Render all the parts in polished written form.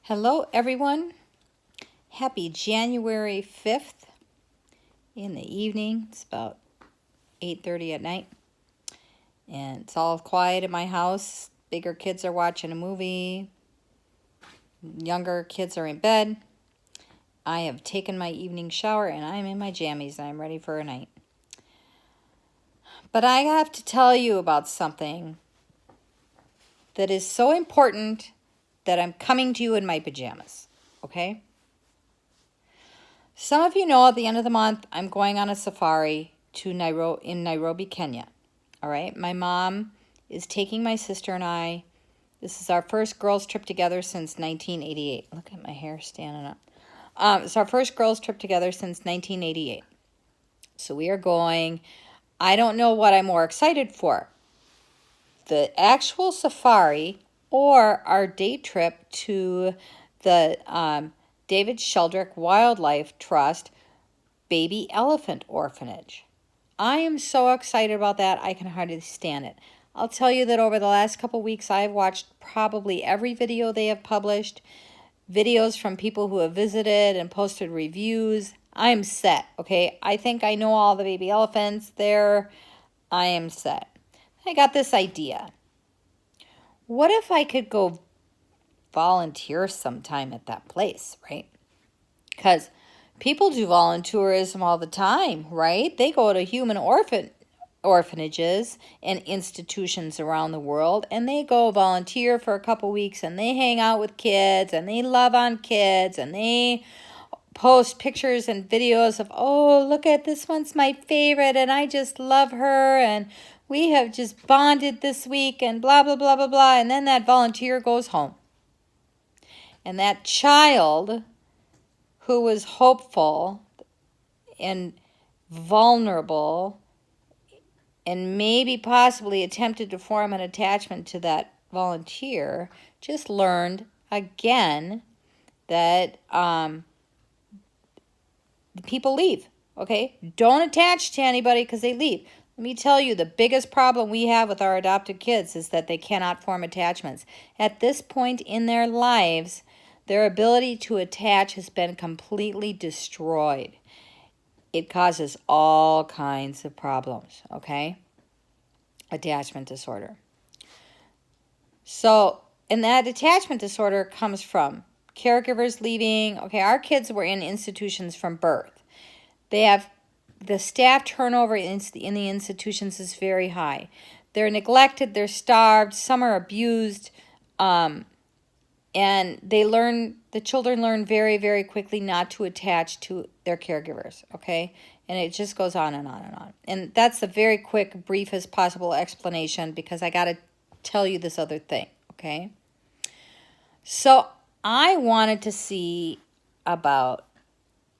Hello everyone. Happy January 5th in the evening. It's about 8:30 at night. And it's all quiet in my house. Bigger kids are watching a movie. Younger kids are in bed. I have taken my evening shower and I'm in my jammies. I'm ready for a night. But I have to tell you about something that is so important that I'm coming to you in my pajamas. Okay? Some of you know at the end of the month, I'm going on a safari to Nairobi, Kenya. All right. My mom is taking my sister and I. This is our first girls' trip together since 1988. Look at my hair standing up. It's our first girls' trip together since 1988. So we are going. I don't know what I'm more excited for, the actual safari or our day trip to the David Sheldrick Wildlife Trust Baby Elephant Orphanage. I am so excited about that, I can hardly stand it. I'll tell you that over the last couple weeks, I've watched probably every video they have published, videos from people who have visited and posted reviews. I'm set, okay? I think I know all the baby elephants there. I am set. I got this idea. What if I could go volunteer sometime at that place, right? Because people do volunteerism all the time, right? They go to human orphanages and institutions around the world, and they go volunteer for a couple weeks, and they hang out with kids, and they love on kids, and they post pictures and videos of, oh, look at this one's my favorite, and I just love her, and we have just bonded this week, and blah, blah, blah, blah, blah, and then that volunteer goes home. And that child who was hopeful and vulnerable and maybe possibly attempted to form an attachment to that volunteer just learned again that people leave, okay? Don't attach to anybody because they leave. Let me tell you, the biggest problem we have with our adopted kids is that they cannot form attachments. At this point in their lives, their ability to attach has been completely destroyed. It causes all kinds of problems, okay? Attachment disorder. So, and that attachment disorder comes from caregivers leaving. Okay, our kids were in institutions from birth. They have, the staff turnover in the institutions is very high. They're neglected, they're starved, some are abused, and the children learn very, very quickly not to attach to their caregivers, okay? And it just goes on and on and on. And that's a very quick, brief as possible explanation because I got to tell you this other thing, okay? So I wanted to see about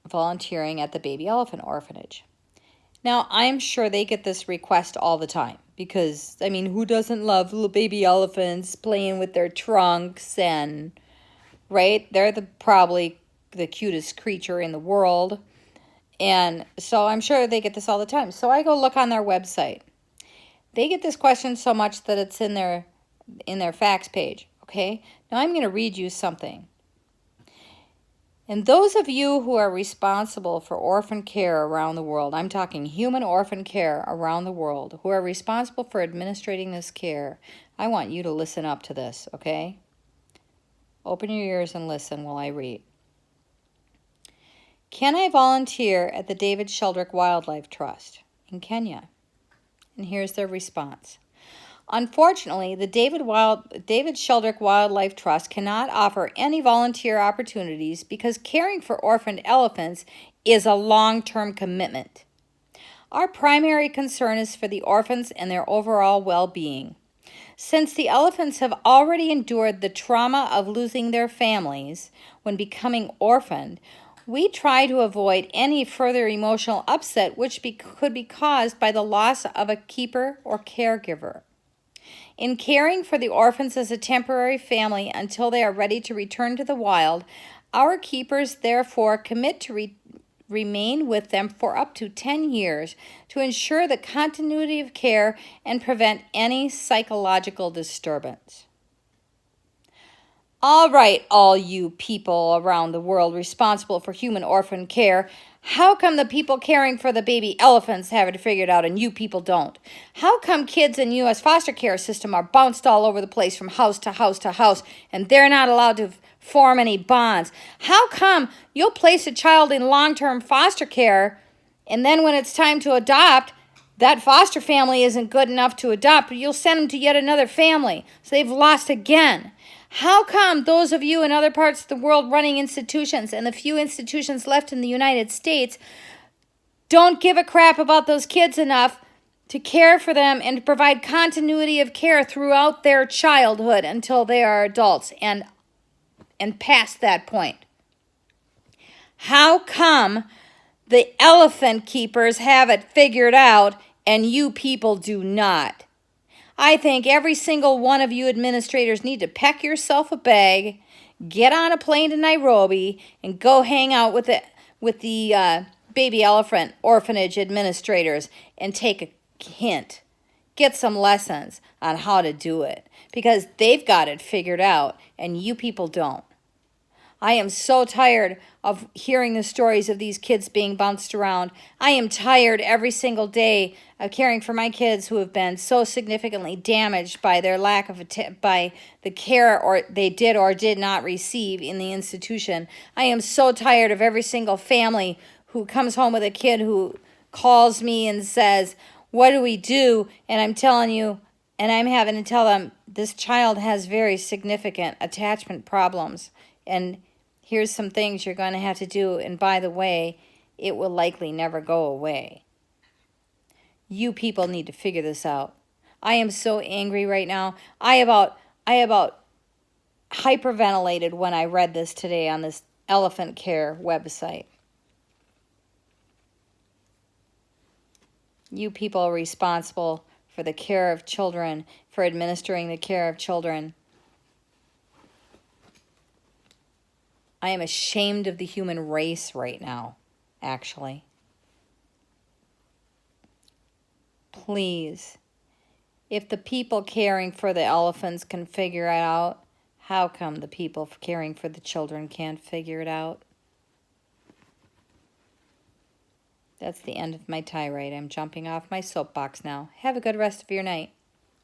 volunteering at the Baby Elephant Orphanage. Now, I'm sure they get this request all the time because, I mean, who doesn't love little baby elephants playing with their trunks and, right? They're probably the cutest creature in the world. And so I'm sure they get this all the time. So I go look on their website. They get this question so much that it's in their facts page, okay? Now I'm going to read you something. And those of you who are responsible for orphan care around the world, I'm talking human orphan care around the world, who are responsible for administrating this care, I want you to listen up to this, okay? Open your ears and listen while I read. Can I volunteer at the David Sheldrick Wildlife Trust in Kenya? And here's their response. Unfortunately, the David Sheldrick Wildlife Trust cannot offer any volunteer opportunities because caring for orphaned elephants is a long-term commitment. Our primary concern is for the orphans and their overall well-being. Since the elephants have already endured the trauma of losing their families when becoming orphaned, we try to avoid any further emotional upset which could be caused by the loss of a keeper or caregiver. In caring for the orphans as a temporary family until they are ready to return to the wild, our keepers therefore commit to remain with them for up to 10 years to ensure the continuity of care and prevent any psychological disturbance. All right, all you people around the world responsible for human orphan care, how come the people caring for the baby elephants have it figured out and you people don't? How come kids in U.S. foster care system are bounced all over the place from house to house to house and they're not allowed to form any bonds? How come you'll place a child in long-term foster care and then when it's time to adopt, that foster family isn't good enough to adopt, but you'll send them to yet another family, so they've lost again? How come those of you in other parts of the world running institutions and the few institutions left in the United States don't give a crap about those kids enough to care for them and to provide continuity of care throughout their childhood until they are adults and past that point? How come the elephant keepers have it figured out and you people do not? I think every single one of you administrators need to pack yourself a bag, get on a plane to Nairobi, and go hang out with the baby elephant orphanage administrators and take a hint. Get some lessons on how to do it because they've got it figured out and you people don't. I am so tired of hearing the stories of these kids being bounced around. I am tired every single day of caring for my kids who have been so significantly damaged by their lack of by the care or they did or did not receive in the institution. I am so tired of every single family who comes home with a kid who calls me and says, "What do we do?" And I'm telling you, and I'm having to tell them, this child has very significant attachment problems. And here's some things you're going to have to do. And by the way, it will likely never go away. You people need to figure this out. I am so angry right now. I about hyperventilated when I read this today on this elephant care website. You people are responsible for the care of children, for administering the care of children. I am ashamed of the human race right now, actually. Please, if the people caring for the elephants can figure it out, how come the people caring for the children can't figure it out? That's the end of my tirade. I'm jumping off my soapbox now. Have a good rest of your night.